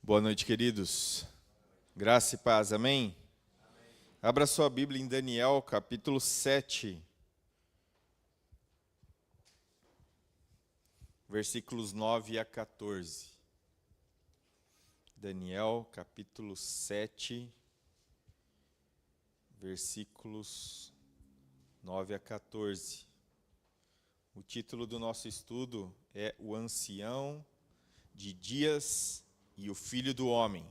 Boa noite, queridos. Graça e paz, amém? Abra sua Bíblia em Daniel, capítulo 7, versículos 9 a 14. Daniel, capítulo 7, versículos 9 a 14. O título do nosso estudo é O Ancião de Dias e o Filho do Homem.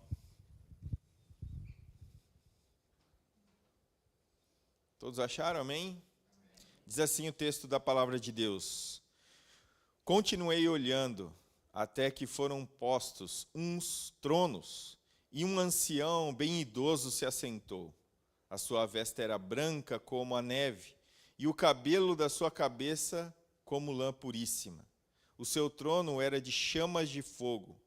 Todos acharam, amém? Diz assim o texto da palavra de Deus: Continuei olhando, até que foram postos uns tronos, e um ancião bem idoso se assentou. A sua veste era branca como a neve, e o cabelo da sua cabeça como lã puríssima. O seu trono era de chamas de fogo,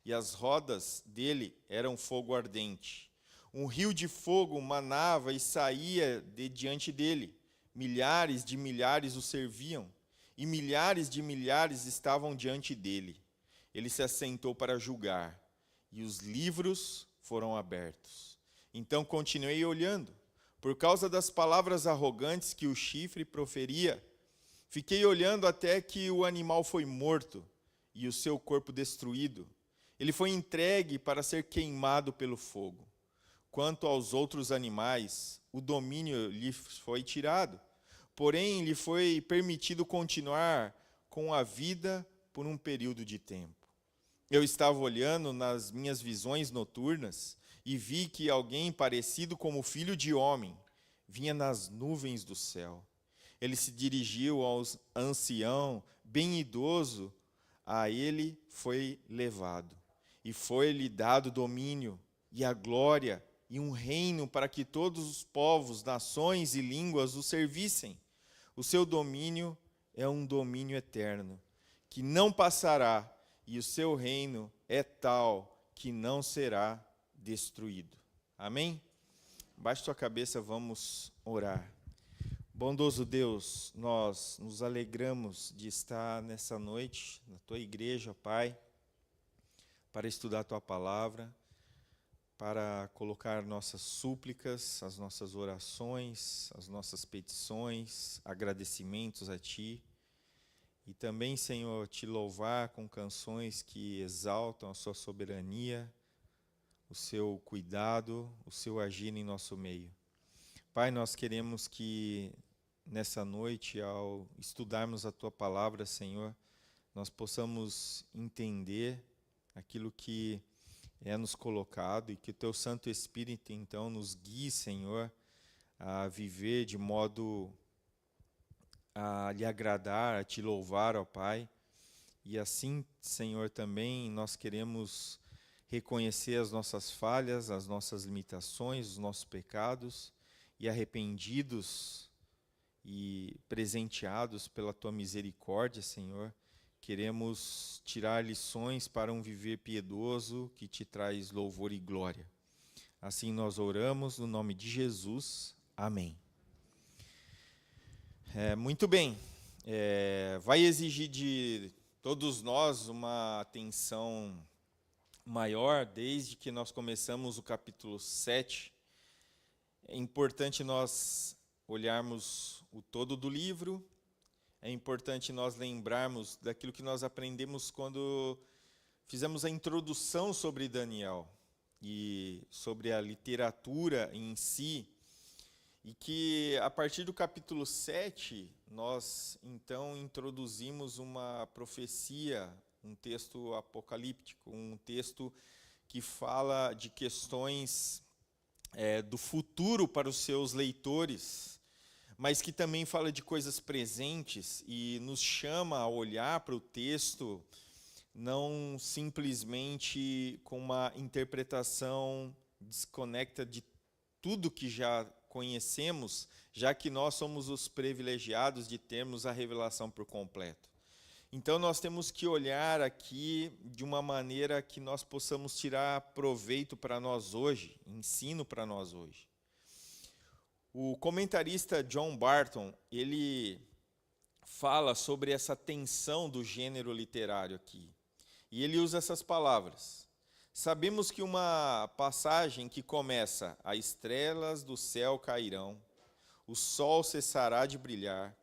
e as rodas dele eram fogo ardente. Um rio de fogo manava e saía de diante dele. Milhares de milhares o serviam, e milhares de milhares estavam diante dele. Ele se assentou para julgar, e os livros foram abertos. Então continuei olhando, por causa das palavras arrogantes que o chifre proferia. Fiquei olhando até que o animal foi morto, e o seu corpo destruído. Ele foi entregue para ser queimado pelo fogo. Quanto aos outros animais, o domínio lhe foi tirado, porém lhe foi permitido continuar com a vida por um período de tempo. Eu estava olhando nas minhas visões noturnas e vi que alguém parecido como o Filho de Homem vinha nas nuvens do céu. Ele se dirigiu ao ancião, bem idoso, a ele foi levado. E foi-lhe dado domínio e a glória e um reino para que todos os povos, nações e línguas o servissem. O seu domínio é um domínio eterno, que não passará, e o seu reino é tal que não será destruído. Amém? Baixe sua cabeça, vamos orar. Bondoso Deus, nós nos alegramos de estar nessa noite na tua igreja, Pai, para estudar a tua palavra, para colocar nossas súplicas, as nossas orações, as nossas petições, agradecimentos a Ti. E também, Senhor, Te louvar com canções que exaltam a Sua soberania, o Seu cuidado, o Seu agir em nosso meio. Pai, nós queremos que nessa noite, ao estudarmos a Tua palavra, Senhor, nós possamos entender aquilo que é nos colocado e que o Teu Santo Espírito, então, nos guie, Senhor, a viver de modo a lhe agradar, a Te louvar, ó Pai. E assim, Senhor, também nós queremos reconhecer as nossas falhas, as nossas limitações, os nossos pecados, e arrependidos e presenteados pela Tua misericórdia, Senhor, queremos tirar lições para um viver piedoso que Te traz louvor e glória. Assim nós oramos no nome de Jesus. Amém. Muito bem. Vai exigir de todos nós uma atenção maior desde que nós começamos o capítulo 7. É importante nós olharmos o todo do livro. É importante nós lembrarmos daquilo que nós aprendemos quando fizemos a introdução sobre Daniel e sobre a literatura em si, e que a partir do capítulo 7 nós então introduzimos uma profecia, um texto apocalíptico, um texto que fala de questões do futuro para os seus leitores, mas que também fala de coisas presentes e nos chama a olhar para o texto não simplesmente com uma interpretação desconecta de tudo que já conhecemos, já que nós somos os privilegiados de termos a revelação por completo. Então nós temos que olhar aqui de uma maneira que nós possamos tirar proveito para nós hoje, ensino para nós hoje. O comentarista John Barton, ele fala sobre essa tensão do gênero literário aqui. E ele usa essas palavras: Sabemos que uma passagem que começa: as estrelas do céu cairão, o sol cessará de brilhar,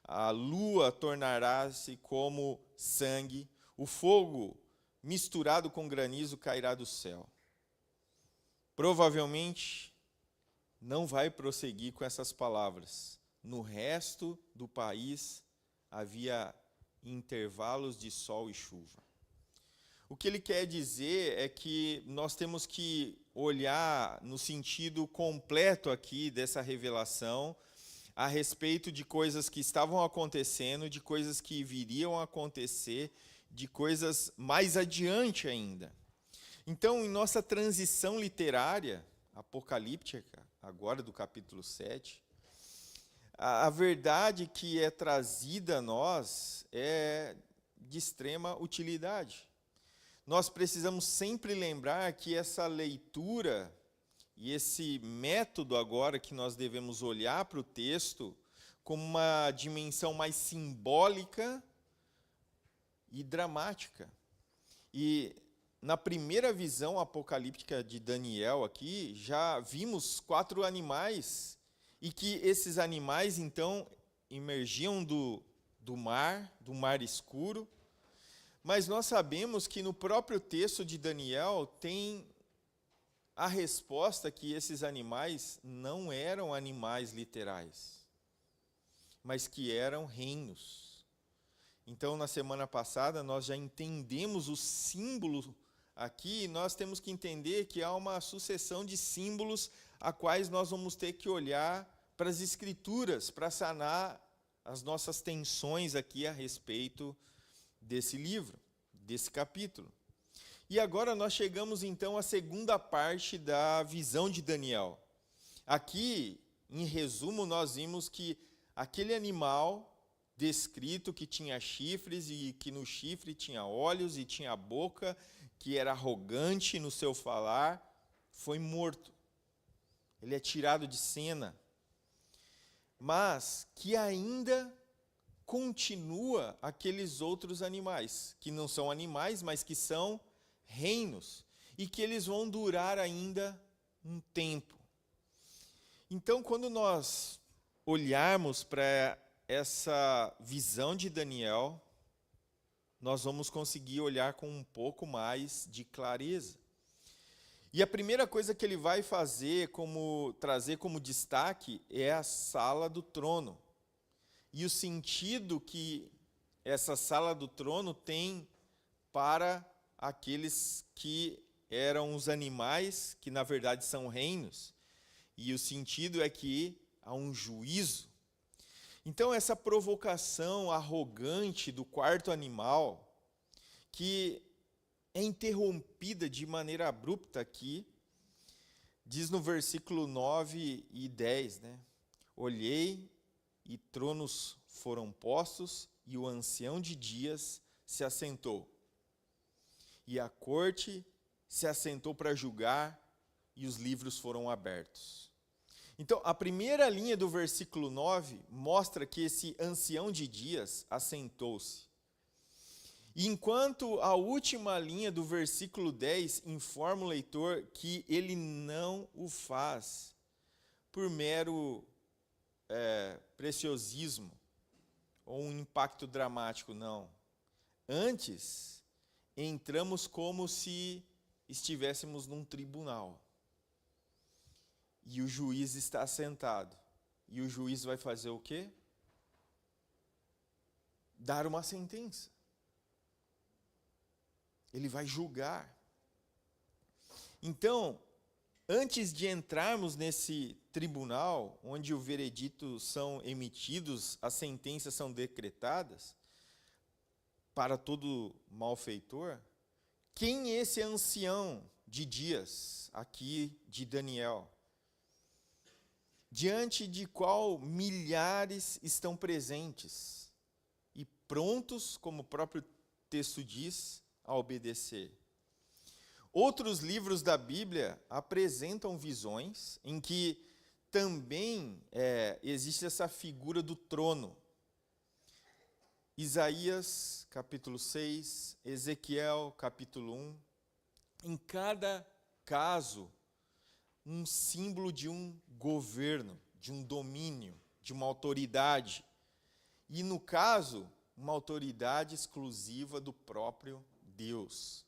a lua tornará-se como sangue, o fogo misturado com granizo cairá do céu. Provavelmente não vai prosseguir com essas palavras. No resto do país havia intervalos de sol e chuva. O que ele quer dizer é que nós temos que olhar no sentido completo aqui dessa revelação a respeito de coisas que estavam acontecendo, de coisas que viriam a acontecer, de coisas mais adiante ainda. Então, em nossa transição literária, apocalíptica, agora do capítulo 7, a verdade que é trazida a nós é de extrema utilidade. Nós precisamos sempre lembrar que essa leitura e esse método agora que nós devemos olhar para o texto como uma dimensão mais simbólica e dramática. E na primeira visão apocalíptica de Daniel aqui, já vimos 4 animais e que esses animais então emergiam do mar escuro. Mas nós sabemos que no próprio texto de Daniel tem a resposta que esses animais não eram animais literais, mas que eram reinos. Então, na semana passada, nós já entendemos o símbolo aqui, e nós temos que entender que há uma sucessão de símbolos a quais nós vamos ter que olhar para as Escrituras, para sanar as nossas tensões aqui a respeito desse livro, desse capítulo. E agora nós chegamos então à segunda parte da visão de Daniel. Aqui, em resumo, nós vimos que aquele animal descrito que tinha chifres e que no chifre tinha olhos e tinha boca, que era arrogante no seu falar, foi morto. Ele é tirado de cena. Mas que ainda continua aqueles outros animais, que não são animais, mas que são reinos, e que eles vão durar ainda um tempo. Então, quando nós olharmos para essa visão de Daniel, nós vamos conseguir olhar com um pouco mais de clareza. E a primeira coisa que ele vai fazer, trazer como destaque, é a sala do trono. E o sentido que essa sala do trono tem para aqueles que eram os animais, que na verdade são reinos. E o sentido é que há um juízo. Então, essa provocação arrogante do quarto animal, que é interrompida de maneira abrupta aqui, diz no versículo 9 e 10, né? Olhei e tronos foram postos, e o ancião de dias se assentou. E a corte se assentou para julgar, e os livros foram abertos. Então, a primeira linha do versículo 9 mostra que esse ancião de dias assentou-se. E enquanto a última linha do versículo 10 informa o leitor que ele não o faz por mero preciosismo ou um impacto dramático, não. Antes, entramos como se estivéssemos num tribunal. E o juiz está sentado. E o juiz vai fazer o quê? Dar uma sentença. Ele vai julgar. Então, antes de entrarmos nesse tribunal, onde o veredito são emitidos, as sentenças são decretadas para todo malfeitor, quem é esse ancião de dias, aqui de Daniel? Diante de qual milhares estão presentes e prontos, como o próprio texto diz, a obedecer. Outros livros da Bíblia apresentam visões em que também existe essa figura do trono. Isaías, capítulo 6, Ezequiel, capítulo 1, em cada caso, um símbolo de um governo, de um domínio, de uma autoridade. E, no caso, uma autoridade exclusiva do próprio Deus.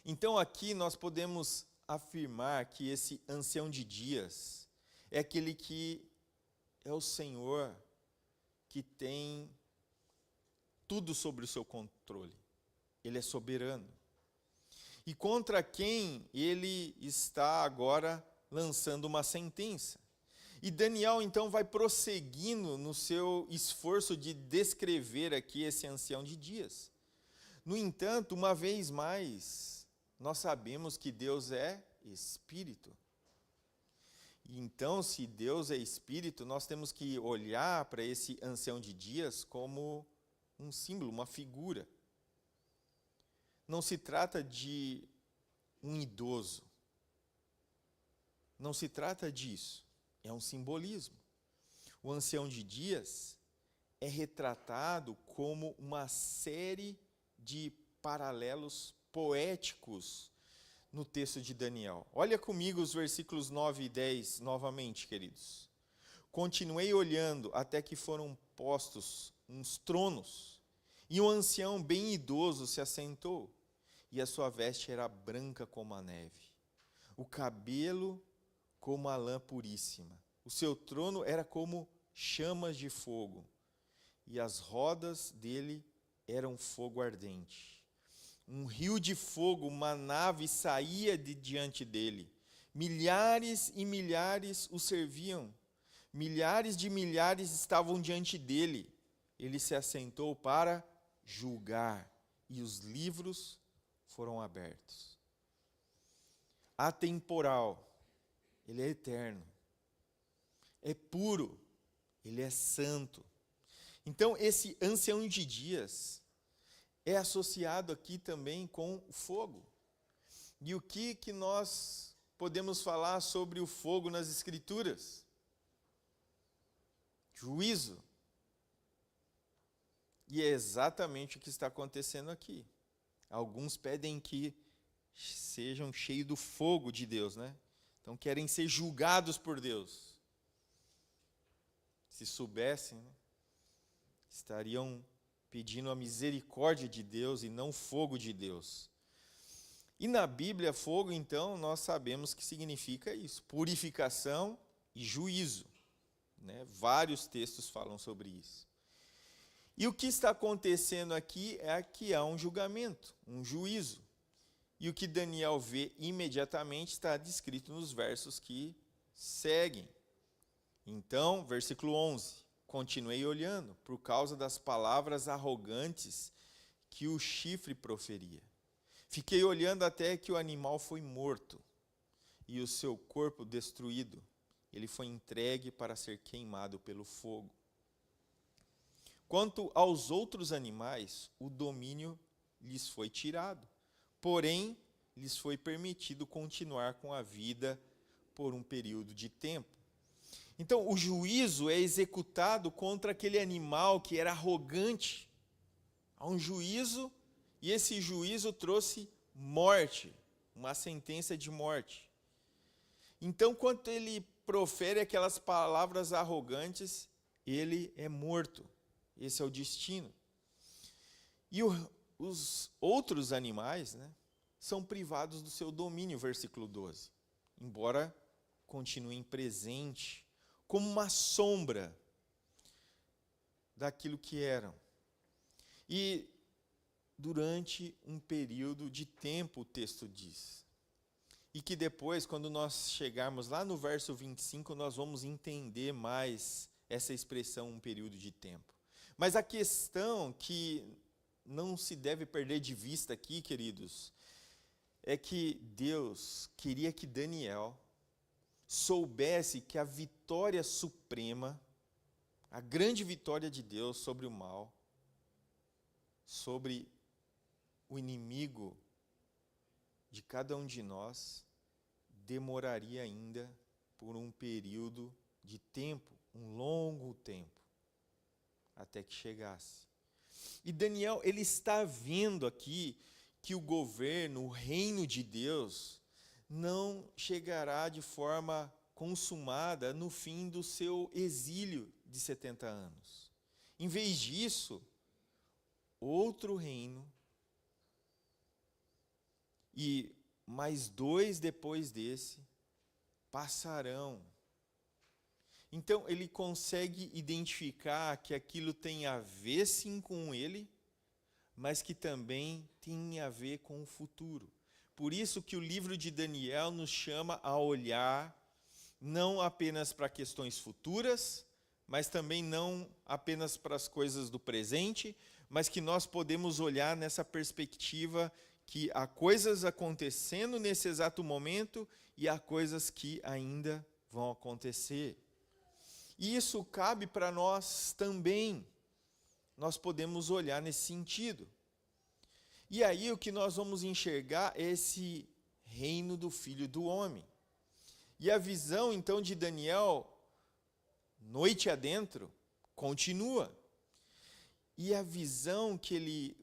Então, aqui nós podemos afirmar que esse ancião de dias é aquele que é o Senhor que tem tudo sob o seu controle. Ele é soberano. E contra quem ele está agora lançando uma sentença. E Daniel, então, vai prosseguindo no seu esforço de descrever aqui esse ancião de dias. No entanto, uma vez mais, nós sabemos que Deus é Espírito. E então, se Deus é Espírito, nós temos que olhar para esse ancião de dias como um símbolo, uma figura. Não se trata de um idoso. Não se trata disso. É um simbolismo. O ancião de dias é retratado como uma série de paralelos poéticos no texto de Daniel. Olha comigo os versículos 9 e 10 novamente, queridos. Continuei olhando até que foram postos uns tronos, e um ancião bem idoso se assentou, e a sua veste era branca como a neve, o cabelo como a lã puríssima. O seu trono era como chamas de fogo, e as rodas dele eram fogo ardente. Um rio de fogo, uma nave saía de diante dele. Milhares e milhares o serviam. Milhares de milhares estavam diante dele. Ele se assentou para julgar, e os livros foram abertos. Atemporal, ele é eterno. É puro, ele é santo. Então, esse ancião de dias é associado aqui também com o fogo. E o que nós podemos falar sobre o fogo nas Escrituras? Juízo. E é exatamente o que está acontecendo aqui. Alguns pedem que sejam cheios do fogo de Deus, né? Então querem ser julgados por Deus. Se soubessem, né, estariam pedindo a misericórdia de Deus e não o fogo de Deus. E na Bíblia, fogo, então, nós sabemos que significa isso, purificação e juízo. Né? Vários textos falam sobre isso. E o que está acontecendo aqui é que há um julgamento, um juízo. E o que Daniel vê imediatamente está descrito nos versos que seguem. Então, versículo 11. Continuei olhando, por causa das palavras arrogantes que o chifre proferia. Fiquei olhando até que o animal foi morto, e o seu corpo destruído. Ele foi entregue para ser queimado pelo fogo. Quanto aos outros animais, o domínio lhes foi tirado. Porém, lhes foi permitido continuar com a vida por um período de tempo. Então, o juízo é executado contra aquele animal que era arrogante. Há um juízo, e esse juízo trouxe morte, uma sentença de morte. Então, quando ele profere aquelas palavras arrogantes, ele é morto. Esse é o destino. E os outros animais, né, são privados do seu domínio, versículo 12. Embora continuem presentes, como uma sombra daquilo que eram. E durante um período de tempo, o texto diz. E que depois, quando nós chegarmos lá no verso 25, nós vamos entender mais essa expressão, um período de tempo. Mas a questão que não se deve perder de vista aqui, queridos, é que Deus queria que Daniel soubesse que a vitória suprema, a grande vitória de Deus sobre o mal, sobre o inimigo de cada um de nós, demoraria ainda por um período de tempo, um longo tempo, até que chegasse. E Daniel, ele está vendo aqui que o governo, o reino de Deus, não chegará de forma consumada no fim do seu exílio de 70 anos. Em vez disso, outro reino, e mais 2 depois desse, passarão. Então, ele consegue identificar que aquilo tem a ver sim com ele, mas que também tem a ver com o futuro. Por isso que o livro de Daniel nos chama a olhar não apenas para questões futuras, mas também não apenas para as coisas do presente, mas que nós podemos olhar nessa perspectiva que há coisas acontecendo nesse exato momento e há coisas que ainda vão acontecer. E isso cabe para nós também. Nós podemos olhar nesse sentido. E aí o que nós vamos enxergar é esse reino do Filho do Homem. E a visão então de Daniel, noite adentro, continua. E a visão que ele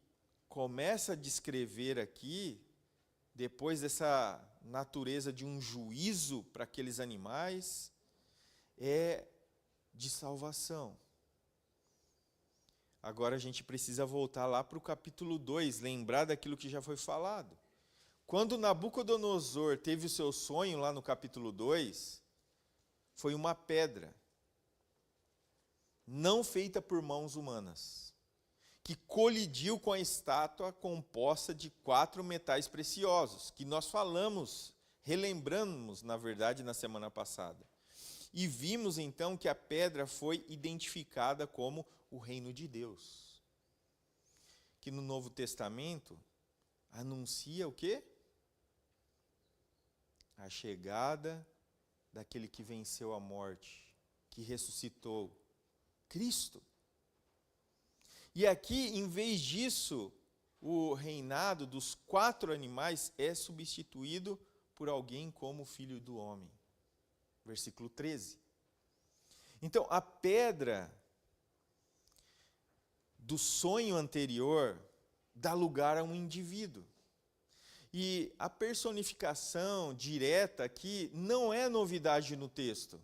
começa a descrever aqui, depois dessa natureza de um juízo para aqueles animais, é de salvação. Agora a gente precisa voltar lá para o capítulo 2, lembrar daquilo que já foi falado. Quando Nabucodonosor teve o seu sonho lá no capítulo 2, foi uma pedra, não feita por mãos humanas, que colidiu com a estátua composta de 4 metais preciosos, que nós falamos, relembramos, na verdade, na semana passada. E vimos então que a pedra foi identificada como o reino de Deus. Que no Novo Testamento anuncia o quê? A chegada daquele que venceu a morte, que ressuscitou, Cristo. E aqui, em vez disso, o reinado dos 4 animais é substituído por alguém como o Filho do Homem. Versículo 13. Então, a pedra do sonho anterior dá lugar a um indivíduo. E a personificação direta aqui não é novidade no texto.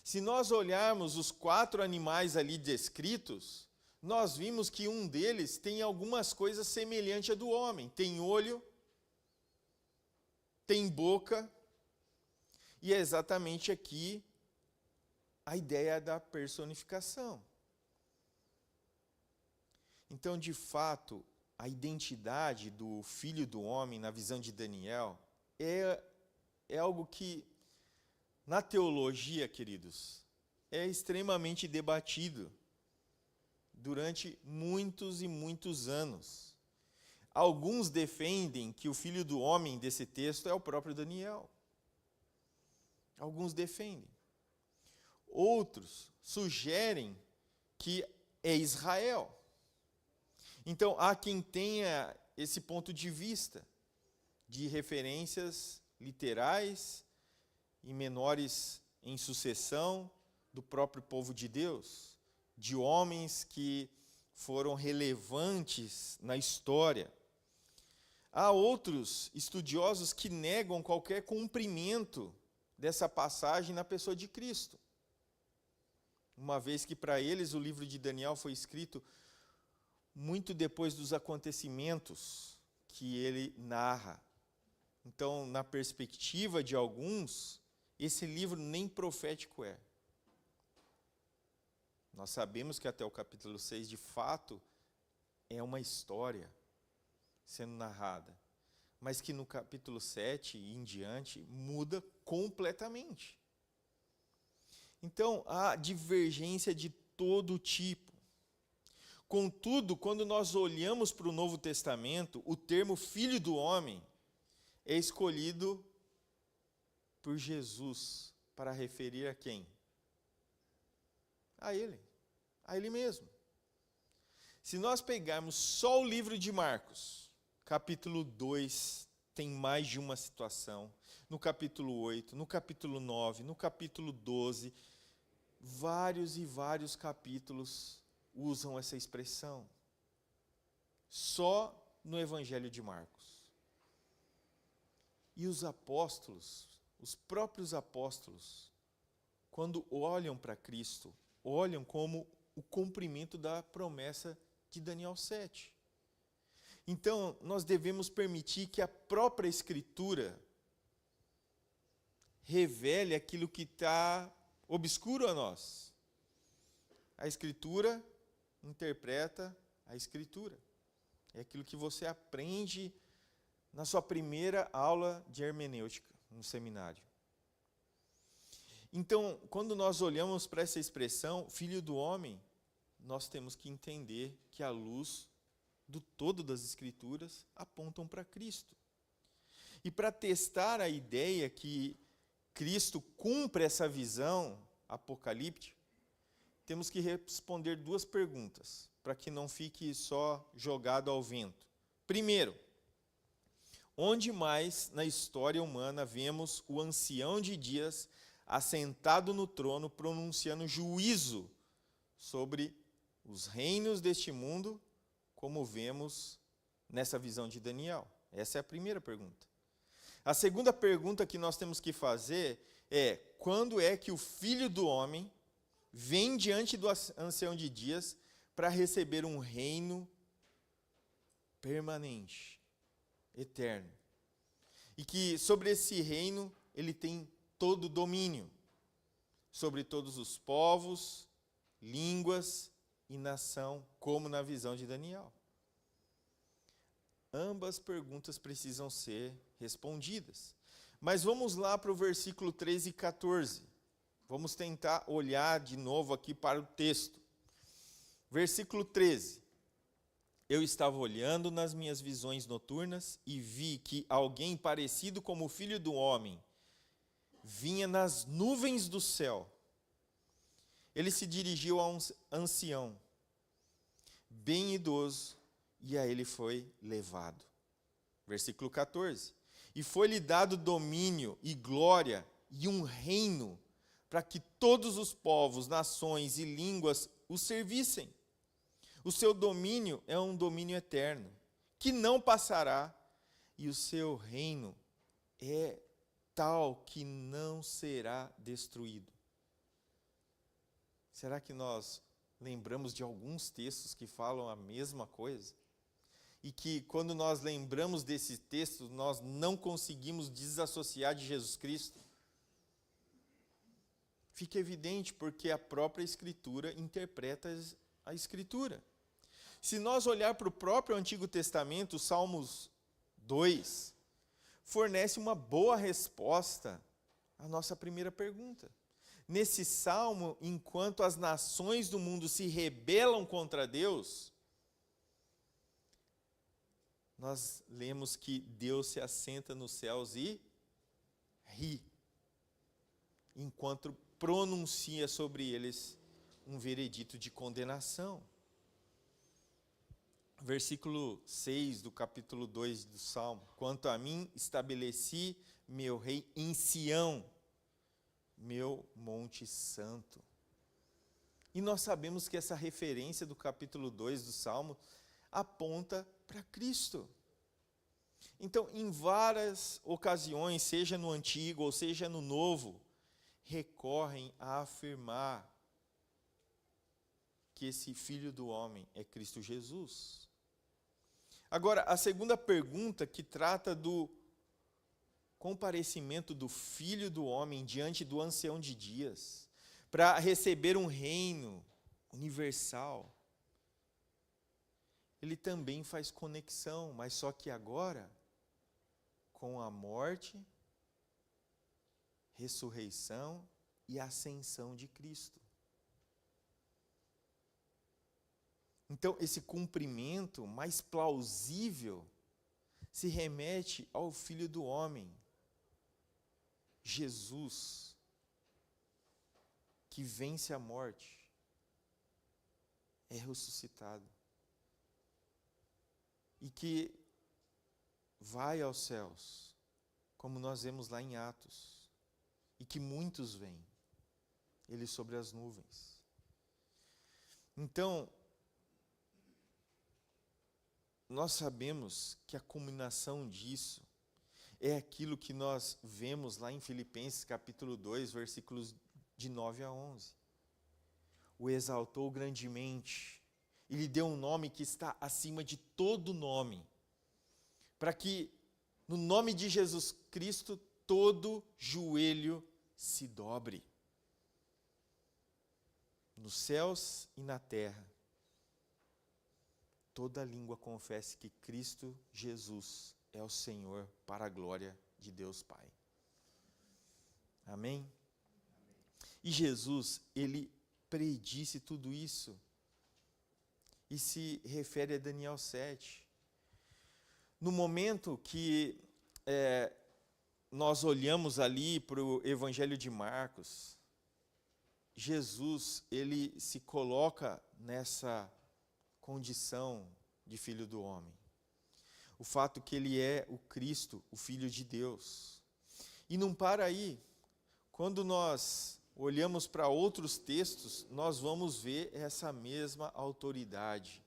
Se nós olharmos os 4 animais ali descritos, nós vimos que um deles tem algumas coisas semelhantes à do homem. Tem olho, tem boca, e é exatamente aqui a ideia da personificação. Então, de fato, a identidade do Filho do Homem, na visão de Daniel, é algo que, na teologia, queridos, é extremamente debatido durante muitos e muitos anos. Alguns defendem que o Filho do Homem desse texto é o próprio Daniel. Alguns defendem. Outros sugerem que é Israel. Então, há quem tenha esse ponto de vista de referências literais e menores em sucessão do próprio povo de Deus, de homens que foram relevantes na história. Há outros estudiosos que negam qualquer cumprimento dessa passagem na pessoa de Cristo, uma vez que para eles o livro de Daniel foi escrito muito depois dos acontecimentos que ele narra. Então, na perspectiva de alguns, esse livro nem profético é. Nós sabemos que até o capítulo 6, de fato, é uma história sendo narrada, mas que no capítulo 7 e em diante muda completamente. Então, há divergência de todo tipo. Contudo, quando nós olhamos para o Novo Testamento, o termo Filho do Homem é escolhido por Jesus para referir a quem? A Ele mesmo. Se nós pegarmos só o livro de Marcos, capítulo 2, tem mais de uma situação. No capítulo 8, no capítulo 9, no capítulo 12, vários e vários capítulos usam essa expressão. Só no Evangelho de Marcos. E os apóstolos, os próprios apóstolos, quando olham para Cristo, olham como o cumprimento da promessa de Daniel 7. Então, nós devemos permitir que a própria Escritura revele aquilo que está obscuro a nós. A Escritura interpreta a Escritura. É aquilo que você aprende na sua primeira aula de hermenêutica no seminário. Então, quando nós olhamos para essa expressão, filho do homem, nós temos que entender que a luz do todo das Escrituras apontam para Cristo. E para testar a ideia que Cristo cumpre essa visão apocalíptica, temos que responder duas perguntas, para que não fique só jogado ao vento. Primeiro, onde mais na história humana vemos o ancião de dias assentado no trono pronunciando juízo sobre os reinos deste mundo, como vemos nessa visão de Daniel? Essa é a primeira pergunta. A segunda pergunta que nós temos que fazer é: quando é que o Filho do Homem vem diante do ancião de dias para receber um reino permanente, eterno? E que sobre esse reino ele tem todo o domínio, sobre todos os povos, línguas e nação, como na visão de Daniel. Ambas perguntas precisam ser respondidas. Mas vamos lá para o versículo 13 e 14. Vamos tentar olhar de novo aqui para o texto. Versículo 13. Eu estava olhando nas minhas visões noturnas e vi que alguém parecido como o Filho do Homem vinha nas nuvens do céu. Ele se dirigiu a um ancião, bem idoso, e a ele foi levado. Versículo 14. E foi-lhe dado domínio e glória e um reino, para que todos os povos, nações e línguas o servissem. O seu domínio é um domínio eterno, que não passará, e o seu reino é tal que não será destruído. Será que nós lembramos de alguns textos que falam a mesma coisa? E que quando nós lembramos desses textos, nós não conseguimos desassociar de Jesus Cristo? Fica evidente porque a própria Escritura interpreta a Escritura. Se nós olhar para o próprio Antigo Testamento, Salmos 2 fornece uma boa resposta à nossa primeira pergunta. Nesse salmo, enquanto as nações do mundo se rebelam contra Deus, nós lemos que Deus se assenta nos céus e ri, enquanto pronuncia sobre eles um veredito de condenação. Versículo 6 do capítulo 2 do Salmo. Quanto a mim, estabeleci meu rei em Sião, meu monte santo. E nós sabemos que essa referência do capítulo 2 do Salmo aponta para Cristo. Então, em várias ocasiões, seja no Antigo ou seja no Novo, recorrem a afirmar que esse Filho do Homem é Cristo Jesus. Agora, a segunda pergunta, que trata do comparecimento do Filho do Homem diante do ancião de dias, para receber um reino universal, ele também faz conexão, mas só que agora com a morte, ressurreição e ascensão de Cristo. Então, esse cumprimento mais plausível se remete ao Filho do Homem, Jesus, que vence a morte, é ressuscitado e que vai aos céus, como nós vemos lá em Atos, e que muitos vêm, ele sobre as nuvens. Então, nós sabemos que a culminação disso é aquilo que nós vemos lá em Filipenses capítulo 2, versículos de 9 a 11. O exaltou grandemente e lhe deu um nome que está acima de todo nome, para que no nome de Jesus Cristo todo joelho se dobre, nos céus e na terra, toda língua confesse que Cristo Jesus é o Senhor, para a glória de Deus Pai. Amém? E Jesus, ele predisse tudo isso e se refere a Daniel 7. No momento que nós olhamos ali para o Evangelho de Marcos, Jesus, ele se coloca nessa condição de Filho do Homem. O fato que ele é o Cristo, o Filho de Deus. E não para aí. Quando nós olhamos para outros textos, nós vamos ver essa mesma autoridade,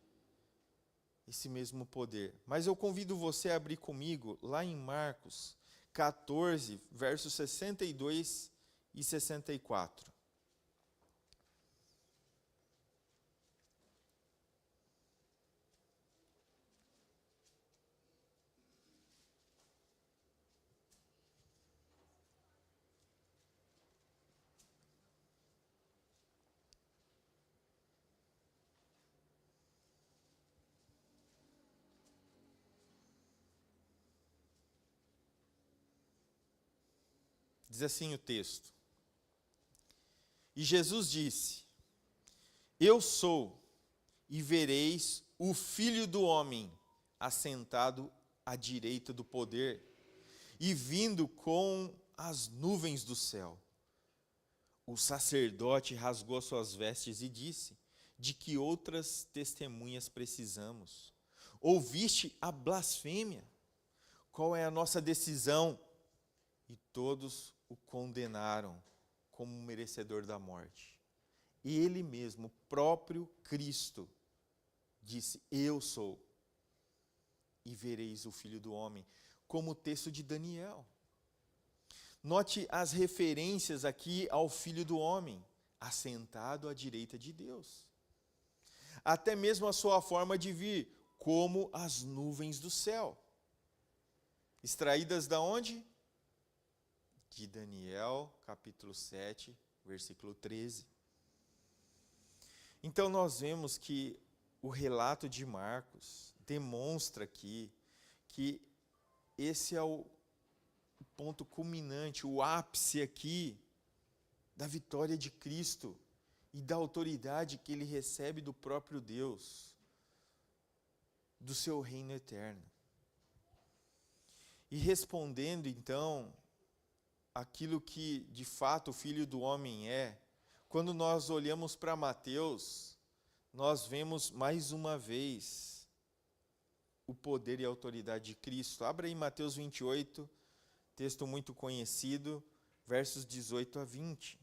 esse mesmo poder. Mas eu convido você a abrir comigo lá em Marcos 14, versos 62 e 64. Diz assim o texto: E Jesus disse: Eu sou, e vereis o Filho do Homem assentado à direita do poder, e vindo com as nuvens do céu. O sacerdote rasgou suas vestes e disse: De que outras testemunhas precisamos? Ouviste a blasfêmia? Qual é a nossa decisão? E todos o condenaram como merecedor da morte. E ele mesmo, o próprio Cristo, disse: Eu sou, e vereis o Filho do Homem, como o texto de Daniel. Note as referências aqui ao Filho do Homem, assentado à direita de Deus. Até mesmo a sua forma de vir, como as nuvens do céu. Extraídas da onde? De Daniel, capítulo 7, versículo 13. Então nós vemos que o relato de Marcos demonstra aqui que esse é o ponto culminante, o ápice aqui da vitória de Cristo e da autoridade que ele recebe do próprio Deus, do seu reino eterno. E respondendo então aquilo que de fato o Filho do Homem é, quando nós olhamos para Mateus, nós vemos mais uma vez o poder e a autoridade de Cristo. Abra aí Mateus 28, texto muito conhecido, versos 18 a 20.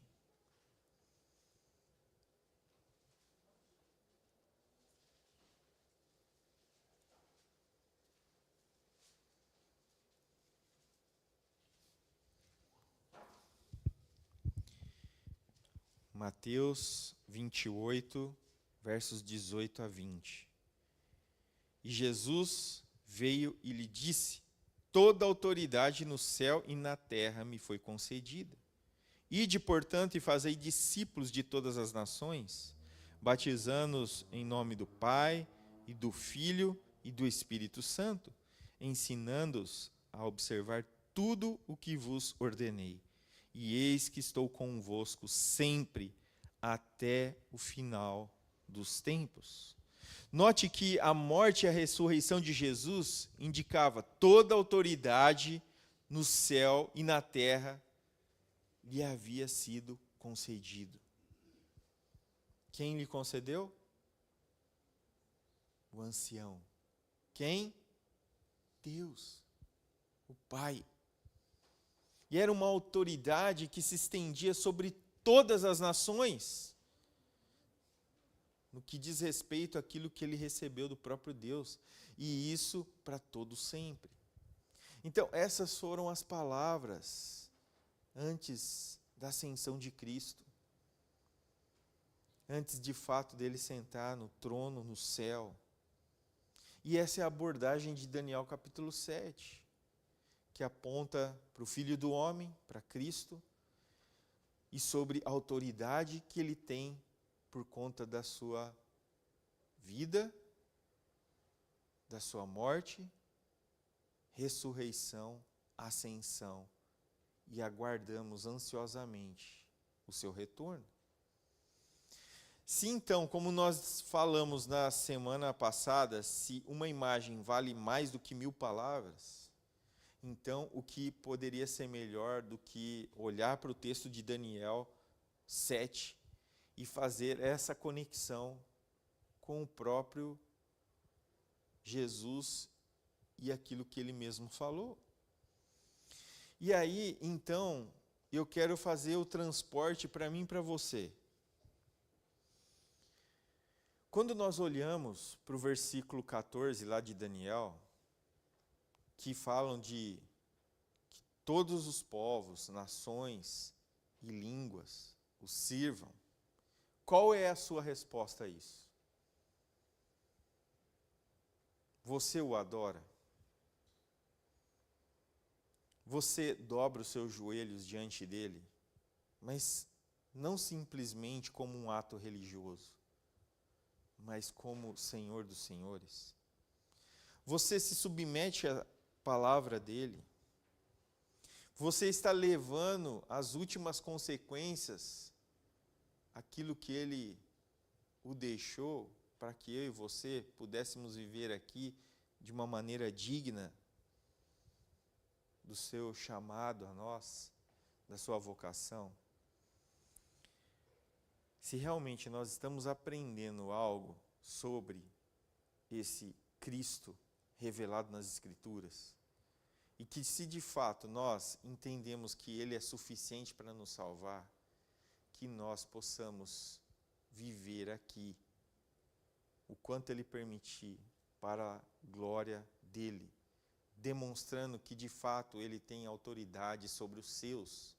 Mateus 28, versos 18 a 20. E Jesus veio e lhe disse: Toda autoridade no céu e na terra me foi concedida. Ide, portanto, e fazei discípulos de todas as nações, batizando-os em nome do Pai, e do Filho, e do Espírito Santo, ensinando-os a observar tudo o que vos ordenei. E eis que estou convosco sempre, até o final dos tempos. Note que a morte e a ressurreição de Jesus indicava toda a autoridade no céu e na terra lhe havia sido concedido. Quem lhe concedeu? O ancião. Quem? Deus, o Pai. E era uma autoridade que se estendia sobre todas as nações, no que diz respeito àquilo que ele recebeu do próprio Deus. e isso para todo sempre. Então, essas foram as palavras antes da ascensão de Cristo. Antes de fato dele sentar no trono, no céu. E essa é a abordagem de Daniel capítulo 7, que aponta para o Filho do Homem, para Cristo, e sobre a autoridade que ele tem por conta da sua vida, da sua morte, ressurreição, ascensão, e aguardamos ansiosamente o seu retorno. Se então, como nós falamos na semana passada, se uma imagem vale mais do que 1000 palavras, então o que poderia ser melhor do que olhar para o texto de Daniel 7 e fazer essa conexão com o próprio Jesus e aquilo que ele mesmo falou. E aí, então, eu quero fazer o transporte para mim e para você. Quando nós olhamos para o versículo 14 lá de Daniel, que falam de que todos os povos, nações e línguas o sirvam, qual é a sua resposta a isso? Você o adora? Você dobra os seus joelhos diante dele, mas não simplesmente como um ato religioso, mas como Senhor dos Senhores? Você se submete à palavra dele? Você está levando às últimas consequências aquilo que ele o deixou para que eu e você pudéssemos viver aqui de uma maneira digna do seu chamado a nós, da sua vocação? Se realmente nós estamos aprendendo algo sobre esse Cristo revelado nas Escrituras, e que se de fato nós entendemos que Ele é suficiente para nos salvar, que nós possamos viver aqui o quanto Ele permitir para a glória dEle, demonstrando que de fato Ele tem autoridade sobre os seus.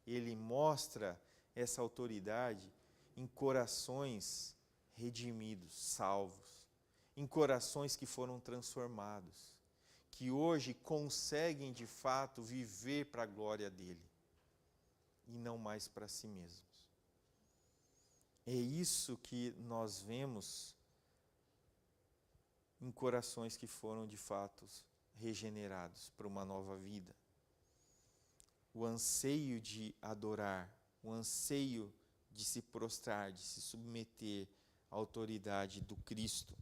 Ele mostra essa autoridade em corações redimidos, salvos, em corações que foram transformados, que hoje conseguem de fato viver para a glória dele e não mais para si mesmos. É isso que nós vemos em corações que foram de fato regenerados para uma nova vida. O anseio de adorar, o anseio de se prostrar, de se submeter à autoridade do Cristo.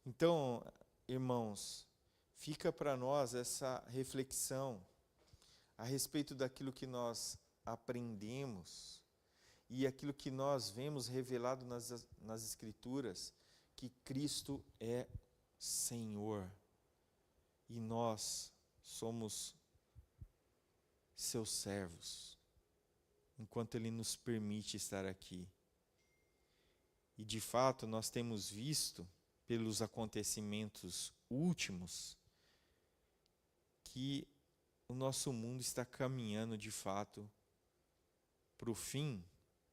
Então, irmãos, fica para nós essa reflexão a respeito daquilo que nós aprendemos e aquilo que nós vemos revelado nas Escrituras, que Cristo é Senhor e nós somos seus servos, enquanto Ele nos permite estar aqui. E de fato nós temos visto, pelos acontecimentos últimos, que o nosso mundo está caminhando de fato para o fim,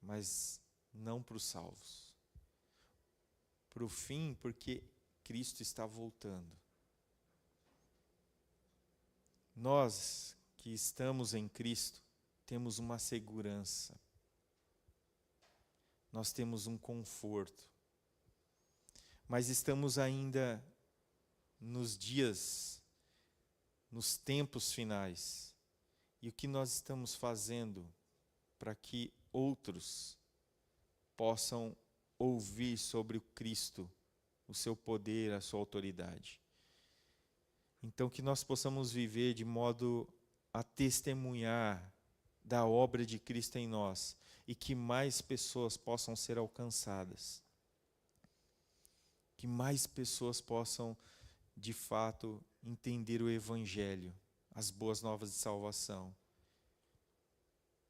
mas não para os salvos. Para o fim, porque Cristo está voltando. Nós que estamos em Cristo temos uma segurança, nós temos um conforto, mas estamos ainda nos dias, nos tempos finais. E o que nós estamos fazendo para que outros possam ouvir sobre o Cristo, o seu poder, a sua autoridade? Então, que nós possamos viver de modo a testemunhar da obra de Cristo em nós e que mais pessoas possam ser alcançadas. Que mais pessoas possam, de fato, entender o Evangelho, as boas novas de salvação.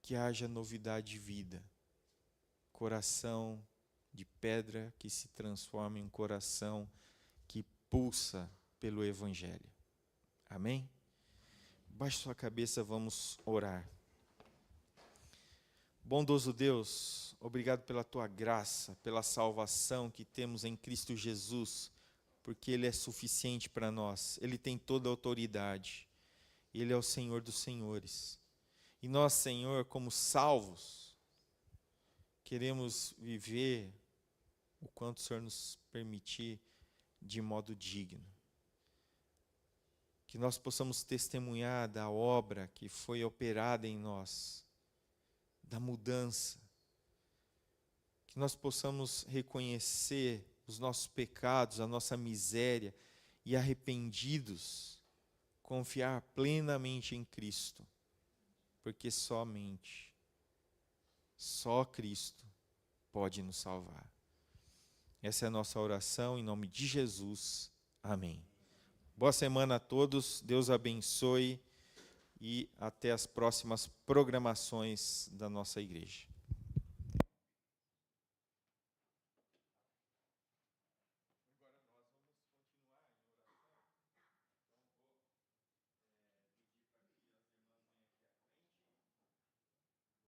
Que haja novidade de vida. Coração de pedra que se transforma em coração que pulsa pelo Evangelho. Amém? Baixe sua cabeça, vamos orar. Bondoso Deus, obrigado pela Tua graça, pela salvação que temos em Cristo Jesus, porque Ele é suficiente para nós, Ele tem toda a autoridade, Ele é o Senhor dos senhores. E nós, Senhor, como salvos, queremos viver o quanto o Senhor nos permitir de modo digno. Que nós possamos testemunhar da obra que foi operada em nós, da mudança. Que nós possamos reconhecer os nossos pecados, a nossa miséria e arrependidos, confiar plenamente em Cristo, porque só Cristo pode nos salvar. Essa é a nossa oração em nome de Jesus. Amém. Boa semana a todos, Deus abençoe e até as próximas programações da nossa igreja.